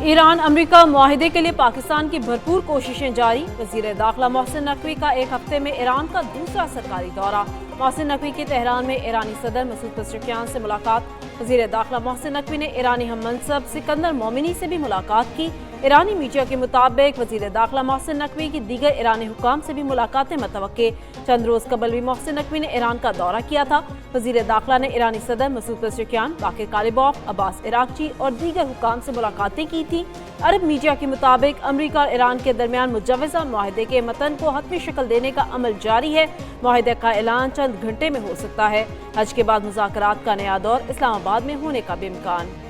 Iran America मुआहिदे के लिए पाकिस्तान की भरपूर कोशिशें जारी। वज़ीर दाखिला मोहसिन नकवी का एक हफ्ते में ईरान का दूसरा सरकारी दौरा। मोहसिन नकवी की तेहरान में ईरानी सदर मसूद पेज़ेशकियान से मुलाकात। वज़ीर दाखिला मोहसिन नकवी ने ईरानी हम मनसब सिकंदर मोमिनी से भी मुलाकात की। ईरानी मीडिया के मुताबिक वज़ीर दाखिला मोहसिन नकवी की दीगर ईरानी हुकाम से भी मुलाकातें मतवक्के। चंद रोज़ कबल भी मोहसिन नकवी ने ईरान का दौरा किया था। वज़ीर दाखिला ने ईरानी सदर मसूद पेज़ेशकियान, बाकिर कालिबॉफ, अब्बास इराक़ची और दीगर हुकाम से मुलाकातें की थी। अरब मीडिया के मुताबिक अमरीका और ईरान के दरमियान मुजव्वज़ा मुआहिदे के मतन को हतमी शक्ल देने का अमल जारी है। मुआहिदे का ऐलान चंद घंटे में हो सकता है। हज के बाद मुज़ाकरात का नया दौर इस्लामाबाद में होने का भी इम्कान।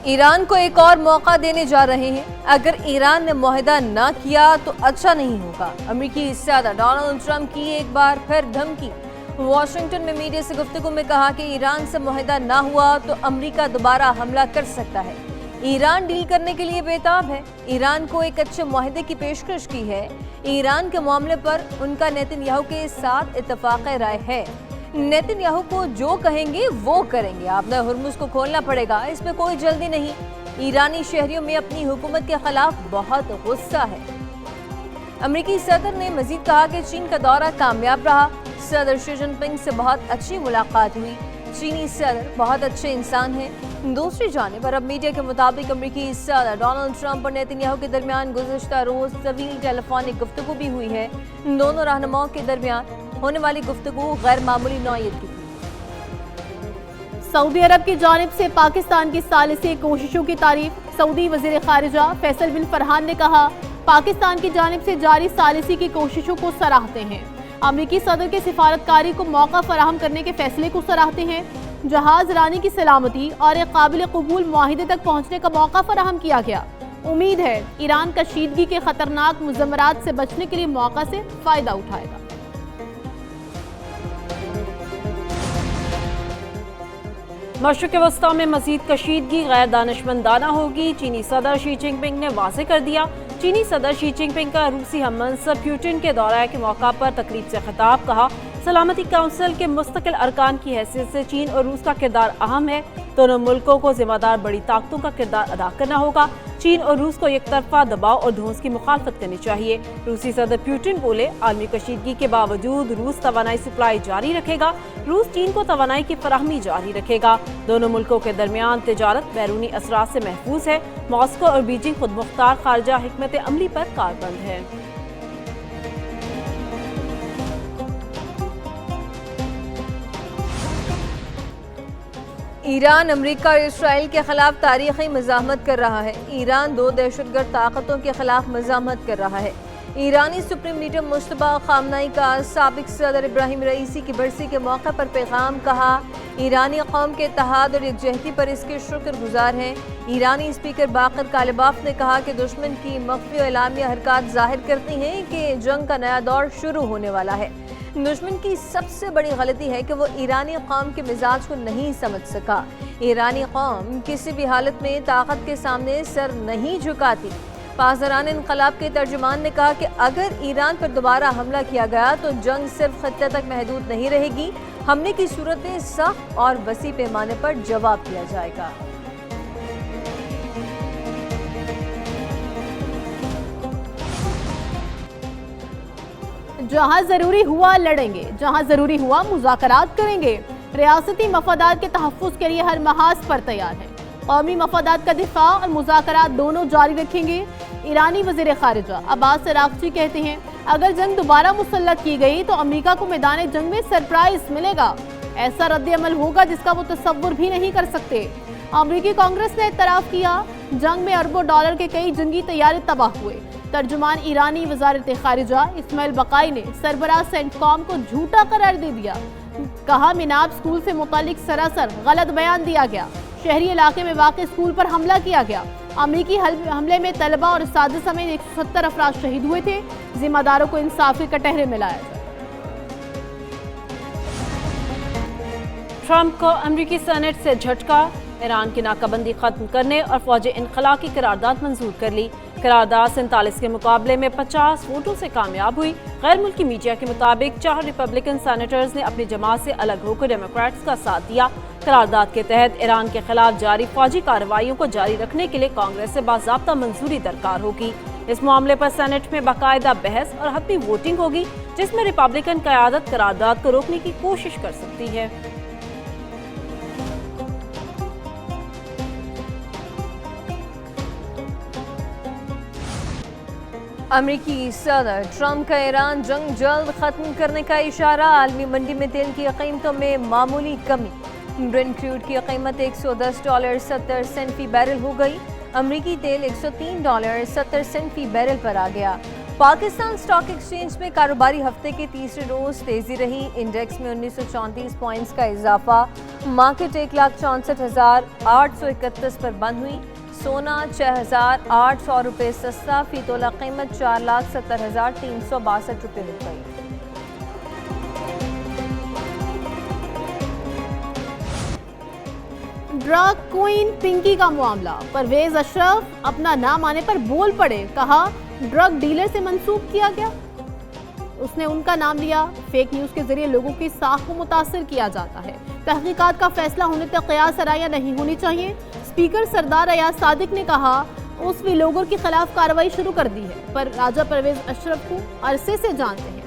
ईरान को एक और मौका देने जा रहे हैं। अगर ईरान ने मुआहिदा ना किया तो अच्छा नहीं होगा। अमेरिकी सदर डोनाल्ड ट्रंप की एक बार फिर धमकी। वाशिंगटन में मीडिया से गुफ्तगू में कहा कि ईरान से मुआहिदा ना हुआ तो अमेरिका दोबारा हमला कर सकता है। ईरान डील करने के लिए बेताब है। ईरान को एक अच्छे मुआहिदे की पेशकश की है। ईरान के मामले पर उनका नेतन्याहू के साथ इत्तफाक राय है। नेतन्याहू को जो कहेंगे वो करेंगे। आपने हुर्मुज़ को खोलना पड़ेगा, इसमें कोई जल्दी नहीं। ईरानी शहरियों में अपनी हुकूमत के खिलाफ बहुत गुस्सा है। अमेरिकी सदर ने मजीद कहा कि चीन का दौरा कामयाब रहा। सदर शी जिनपिंग से बहुत अच्छी मुलाकात हुई। चीनी सदर बहुत अच्छे इंसान हैं। दूसरी जानिब अरब मीडिया के मुताबिक अमेरिकी सदर डोनाल्ड ट्रंप और नेतन्याहू के दरमियान गुज़िश्ता रोज़ तवील टेलीफोनिक गुफ्तगू भी हुई है। दोनों रहनुमाओं के दरमियान होने वाली गुफ्तगू गैर मामूली नौइयत की थी। सऊदी अरब की जानिब से पाकिस्तान की सालिसी कोशिशों की तारीफ। सऊदी वज़ीर ख़ारिजा फैसल बिन फरहान ने कहा, पाकिस्तान की जानिब से जारी सालिसी की कोशिशों को सराहते हैं। अमेरिकी सदर के सिफारतकारी को मौका फराहम करने के फैसले को सराहते हैं। जहाज रानी की सलामती और एक काबिल कबूल मुआहिदे तक पहुँचने का मौका फराहम किया गया। उम्मीद है ईरान कशीदगी के खतरनाक मुज़म्मरात से बचने के लिए मौका से फ़ायदा उठाएगा। मशरिक़ वस्ता में मज़ीद कशीदगी गैर दानिशमंदाना होगी। चीनी सदर शी जिनपिंग ने वाज़ेह कर दिया। चीनी सदर शी जिनपिंग का रूसी हम मनसब प्यूटिन के दौरे के मौका पर तकरीब से खिताब। कहा, सलामती काउंसिल के मुस्तकिल अरकान की हैसियत से चीन और रूस का किरदार अहम है। दोनों मुल्कों को जिम्मेदार बड़ी ताकतों का किरदार अदा करना होगा। चीन और रूस को एक तरफा दबाव और धौंस की मुखालफत करनी चाहिए। रूसी सदर प्यूटिन बोले, आलमी कशीदगी के बावजूद रूस तवानाई सप्लाई जारी रखेगा। रूस चीन को तवानाई की फराहमी जारी रखेगा। दोनों मुल्कों के दरमियान तिजारत बैरूनी असरात से महफूज है। मॉस्को और बीजिंग खुद मुख्तार खारजा हिकमत अमली पर कारबंद है। ईरान अमेरिका और इसराइल के खिलाफ तारीखी मज़ाहमत कर रहा है। ईरान दो दहशतगर्द ताकतों के खिलाफ मज़ाहमत कर रहा है। ईरानी सुप्रीम लीडर मुश्तबा खामनाई का साबिक सदर इब्राहिम रईसी की बरसी के मौके पर पैगाम। कहा, ईरानी कौम के इत्तेहाद और यकजहती पर इसके शुक्रगुजार हैं। ईरानी स्पीकर बाकिर कालिबॉफ ने कहा कि दुश्मन की मख्फी और इलामिया हरकत जाहिर करती हैं कि जंग का नया दौर शुरू होने वाला है। दुश्मन की सबसे बड़ी गलती है कि वो ईरानी कौम के मिजाज को नहीं समझ सका। ईरानी कौम किसी भी हालत में ताकत के सामने सर नहीं झुकाती। पासदारान इनकलाब के तर्जुमान ने कहा कि अगर ईरान पर दोबारा हमला किया गया तो जंग सिर्फ खत्ते तक महदूद नहीं रहेगी। हमले की सूरत में सख्त और वसी पैमाने पर जवाब दिया जाएगा। जहां जरूरी हुआ लड़ेंगे, जहां जरूरी हुआ मुज़ाकरात करेंगे। रियासती मफादात के तहफ़्फ़ुज़ के लिए हर महाज पर तैयार है। कौमी मफादात का दिफा और मुज़ाकरात दोनों जारी रखेंगे। ईरानी वज़ीर ख़ारिजा अब्बास इराक़ची कहते हैं, अगर जंग दोबारा मुसल्लत की गई तो अमेरिका को मैदान जंग में सरप्राइज मिलेगा। ऐसा रद्द-ए-अमल होगा जिसका वो तसव्वुर भी नहीं कर सकते। अमरीकी कांग्रेस ने इतराफ़ किया, जंग में अरबों डॉलर के कई जंगी तैयारे तबाह हुए। तर्जुमान ईरानी वज़ारत ख़ारिजा इस्माइल बकाई ने सरबराह सेंटकॉम को झूठा करार दे दिया। कहा, मिनाब स्कूल से मुतालिक सरासर गलत बयान दिया गया। शहरी इलाके में वाक़ स्कूल पर हमला किया गया। अमरीकी हमले में तलबा और साजिद समेत 170 अफराद शहीद हुए थे। जिम्मेदारों को इंसाफ के कटहरे में लाया जाए। ट्रंप को अमरीकी सेनेट से झटका। ایران کی ناکابندی ختم کرنے اور فوج انخلا کی قرارداد منظور کر لی۔ قرارداد 47 کے مقابلے میں 50 ووٹوں سے کامیاب ہوئی۔ غیر ملکی میڈیا کے مطابق 4 ریپبلکن سینیٹرز نے اپنی جماعت سے الگ ہو کر ڈیموکریٹس کا ساتھ دیا۔ قرارداد کے تحت ایران کے خلاف جاری فوجی کارروائیوں کو جاری رکھنے کے لیے کانگریس سے باضابطہ منظوری درکار ہوگی۔ اس معاملے پر سینٹ میں باقاعدہ بحث اور حتمی ووٹنگ ہوگی، جس میں ریپبلکن قیادت قرارداد کو روکنے کی کوشش کر سکتی ہے۔ امریکی صدر ٹرمپ کا ایران جنگ جلد ختم کرنے کا اشارہ۔ عالمی منڈی میں تیل کی قیمتوں میں معمولی کمی۔ برنٹ کروڈ کی قیمت $110.70 فی بیرل ہو گئی۔ امریکی تیل $103.70 فی بیرل پر آ گیا۔ پاکستان سٹاک ایکسچینج میں کاروباری ہفتے کے تیسرے روز تیزی رہی۔ انڈیکس میں 1934 پوائنٹس کا اضافہ۔ مارکیٹ 1,64,831 پر بند ہوئی۔ سونا 6,800 روپے سستا، فی تولہ قیمت 4,70,362 روپے ہو گئی۔ ڈرگ کوئن پنکی کا معاملہ، پرویز اشرف اپنا نام آنے پر بول پڑے، کہا ڈرگ ڈیلر سے منسوب کیا گیا۔ اس نے ان کا نام لیا۔ فیک نیوز کے ذریعے لوگوں کی ساکھ کو متاثر کیا جاتا ہے۔ تحقیقات کا فیصلہ ہونے تک قیاس آرائیاں نہیں ہونی چاہیے۔ اسپیکر سردار ایاز صادق نے کہا اس وی لوگر کے خلاف کارروائی شروع کر دی ہے، پر راجہ پرویز اشرف کو عرصے سے جانتے ہیں۔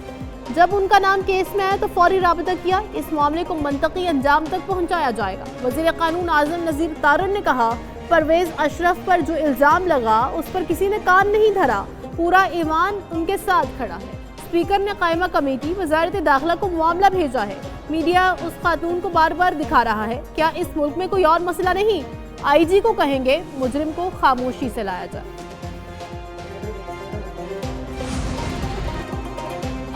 جب ان کا نام کیس میں آیا تو فوری رابطہ کیا۔ اس معاملے کو منطقی انجام تک پہنچایا جائے گا۔ وزیر قانون اعظم نذیر تارڑ نے کہا پرویز اشرف پر جو الزام لگا اس پر کسی نے کان نہیں دھرا، پورا ایوان ان کے ساتھ کھڑا ہے۔ اسپیکر نے قائمہ کمیٹی وزارت داخلہ کو معاملہ بھیجا ہے۔ میڈیا اس خاتون کو بار بار دکھا رہا ہے۔ کیا اس ملک میں کوئی اور مسئلہ نہیں؟ آئی جی کو کہیں گے مجرم کو خاموشی سے لایا جائے۔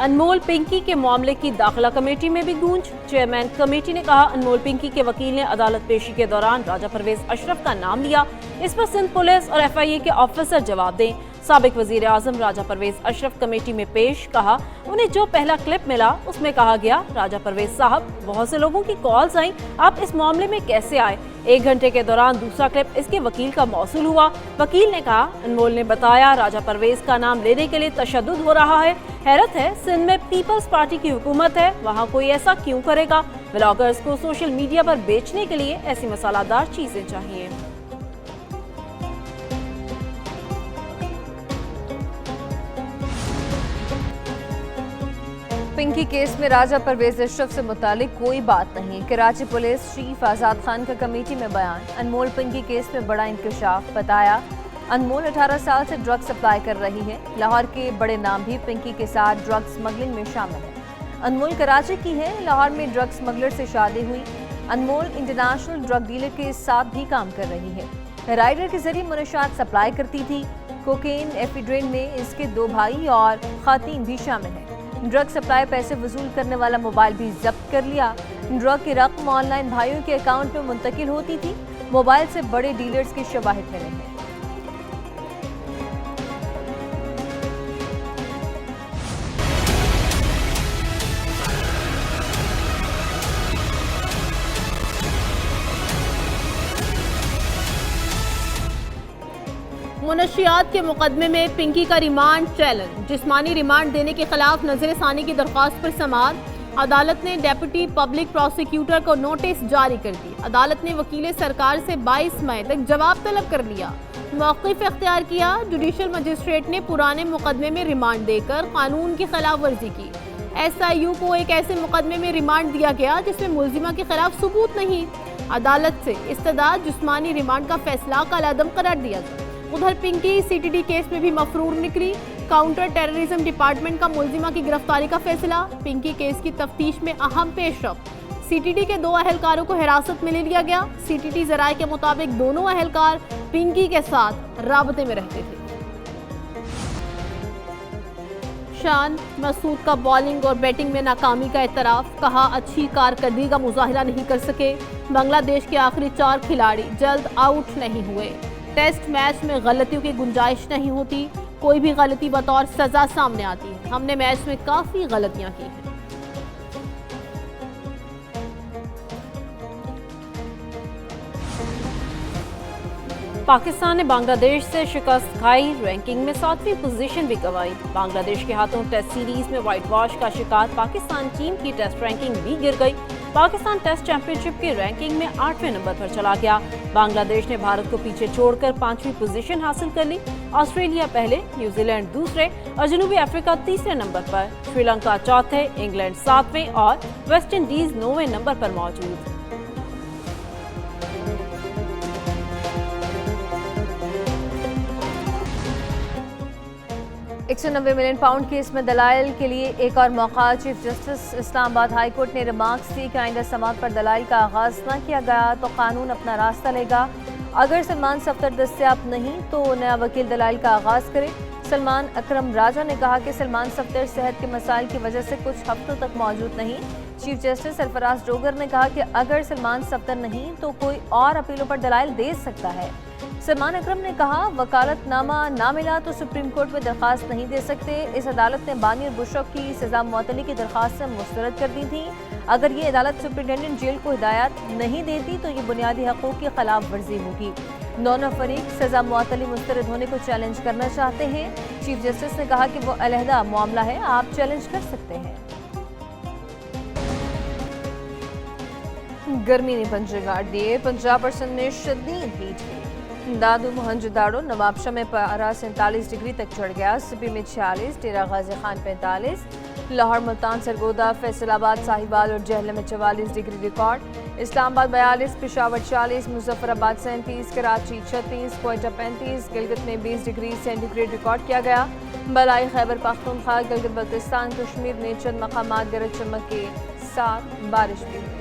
انمول پنکی کے معاملے کی داخلہ کمیٹی میں بھی گونج۔ چیئرمین کمیٹی نے کہا انمول پنکی کے وکیل نے عدالت پیشی کے دوران راجہ پرویز اشرف کا نام لیا، اس پر سندھ پولیس اور FIA کے آفیسر جواب دیں۔ سابق وزیر اعظم راجہ پرویز اشرف کمیٹی میں پیش، کہا انہیں جو پہلا کلپ ملا اس میں کہا گیا راجہ پرویز صاحب بہت سے لوگوں کی کالز آئیں، آپ اس معاملے میں کیسے آئے؟ 1 گھنٹے کے دوران دوسرا کلپ اس کے وکیل کا موصول ہوا۔ وکیل نے کہا انمول نے بتایا راجہ پرویز کا نام لینے کے لیے تشدد ہو رہا ہے۔ حیرت ہے سندھ میں پیپلز پارٹی کی حکومت ہے، وہاں کوئی ایسا کیوں کرے گا؟ بلاگرز کو سوشل میڈیا پر بیچنے کے لیے ایسی مسالہ دار چیزیں چاہیے۔ پنکی کیس میں راجہ پرویز اشرف سے متعلق کوئی بات نہیں۔ کراچی پولیس چیف آزاد خان کا کمیٹی میں بیان۔ انمول پنکی کیس میں بڑا انکشاف، بتایا انمول 18 سال سے ڈرگ سپلائی کر رہی ہے۔ لاہور کے بڑے نام بھی پنکی کے ساتھ ڈرگ سمگلنگ میں شامل ہیں۔ انمول کراچی کی ہے، لاہور میں ڈرگ سمگلر سے شادی ہوئی۔ انمول انٹرنیشنل ڈرگ ڈیلر کے ساتھ بھی کام کر رہی ہے۔ رائڈر کے ذریعے منشیات سپلائی کرتی تھی۔ کوکین ایفیڈرین میں اس کے 2 بھائی اور خواتین بھی شامل ہیں۔ ڈرگ سپلائی پیسے وصول کرنے والا موبائل بھی ضبط کر لیا۔ ڈرگ کی رقم آن لائن بھائیوں کے اکاؤنٹ میں منتقل ہوتی تھی۔ موبائل سے بڑے ڈیلرز کے شواہد ملے ہیں۔ منشیات کے مقدمے میں پنکی کا ریمانڈ چیلنج۔ جسمانی ریمانڈ دینے کے خلاف نظر ثانی کی درخواست پر سماعت۔ عدالت نے ڈیپٹی پبلک پروسیکیوٹر کو نوٹس جاری کر دی۔ عدالت نے وکیل سرکار سے 22 مئی تک جواب طلب کر لیا۔ موقف اختیار کیا۔ جوڈیشل مجسٹریٹ نے پرانے مقدمے میں ریمانڈ دے کر قانون کی خلاف ورزی کی۔ SIU کو ایک ایسے مقدمے میں ریمانڈ دیا گیا جس میں ملزمہ کے خلاف ثبوت نہیں۔ عدالت سے استدعاء جسمانی ریمانڈ کا فیصلہ کالعدم قرار دیا گیا۔ ادھر پنکی CTD کیس میں بھی مفرور نکلی۔ کاؤنٹر ٹیررزم ڈپارٹمنٹ کا ملزمہ کی گرفتاری کا فیصلہ۔ پنکی کیس کی تفتیش میں اہم پیش رفت۔ CTD کے 2 اہلکاروں کو حراست میں لے لیا گیا۔ CTD ذرائع کے مطابق دونوں اہلکار پنکی کے ساتھ رابطے میں رہتے تھے۔ شان مسعود کا بالنگ اور بیٹنگ میں ناکامی کا اعتراف، کہا اچھی کارکردگی کا مظاہرہ نہیں کر سکے۔ بنگلہ دیش کے آخری 4 کھلاڑی جلد آؤٹ نہیں ہوئے۔ ٹیسٹ میچ میں غلطیوں کی گنجائش نہیں ہوتی، کوئی بھی غلطی بطور سزا سامنے آتی ہے۔ ہم نے میچ میں کافی غلطیاں کی ہیں۔ पाकिस्तान ने बांग्लादेश से शिकस्त खाई, रैंकिंग में 7वीं पोजीशन भी गंवाई। बांग्लादेश के हाथों टेस्ट सीरीज में व्हाइट वॉश का शिकार पाकिस्तान टीम की टेस्ट रैंकिंग भी गिर गई। पाकिस्तान टेस्ट चैंपियनशिप की रैंकिंग में 8वें नंबर पर चला गया। बांग्लादेश ने भारत को पीछे छोड़कर 5वीं पोजीशन हासिल कर ली। ऑस्ट्रेलिया पहले, न्यूजीलैंड दूसरे और जनूबी अफ्रीका तीसरे नंबर पर, श्रीलंका चौथे, इंग्लैंड 7वें और वेस्ट इंडीज 9वें नंबर पर मौजूद। 190 मिलियन पाउंड केस में दलाइल के लिए एक और मौका। Chief justice Islamabad high court ने रिमार्क्स दी कि आइंदा समाअत पर दलाइल का आगाज न किया गया तो कानून अपना रास्ता लेगा। अगर सलमान सफ्दर दस्तयाब नहीं तो नया वकील दलाइल का आगाज करे। सलमान अकरम राजा ने कहा कि सलमान सफ्दर सेहत के मसाइल की वजह से कुछ हफ्तों तक मौजूद नहीं। चीफ जस्टिस सरफराज डोगर ने कहा कि अगर सलमान सफ्दर नहीं तो कोई और अपीलों पर दलाइल दे सकता है। सलमान अकरम ने कहा वकालतनामा ना मिला तो सुप्रीम कोर्ट में दरख्वास्त नहीं दे सकते। इस अदालत ने बानी और बुशरा की सजा मुअत्तली की दरख्वास्त मुस्तरद कर दी थी। अगर ये अदालत सुप्रिंटेंडेंट जेल को हिदायत नहीं देती तो ये बुनियादी हकूक़ की खिलाफ वर्जी होगी। दोनों फरीक सजा मुअत्तली मुस्तरद होने को चैलेंज करना चाहते हैं। चीफ जस्टिस ने कहा कि वो अलहदा मामला है, आप चैलेंज कर सकते हैं। गर्मी ने पंजे गाड़ दिए, 50% में शदीद हीट हुई। दादू मोहनजोदाड़ो नवाबशाह में पारा 47 डिग्री तक चढ़ गया। सिपी में 46, डेरा गाजी खान 45, लाहौर, मुल्तान, सरगोदा, फैसलाबाद, साहिवाल और जहलम में 44 डिग्री रिकॉर्ड। इस्लामाबाद 42, पेशावर 40, मुजफ्फराबाद 37, कराची 36, कोयटा 35, गिलगित में 20 डिग्री सेंटीग्रेड रिकॉर्ड किया गया। बलाई, खैबर पख्तूनख्वा, गिलगित बल्तिस्तान, कश्मीर में चंद मकामात गरज चमक के साथ बारिश भी हुई।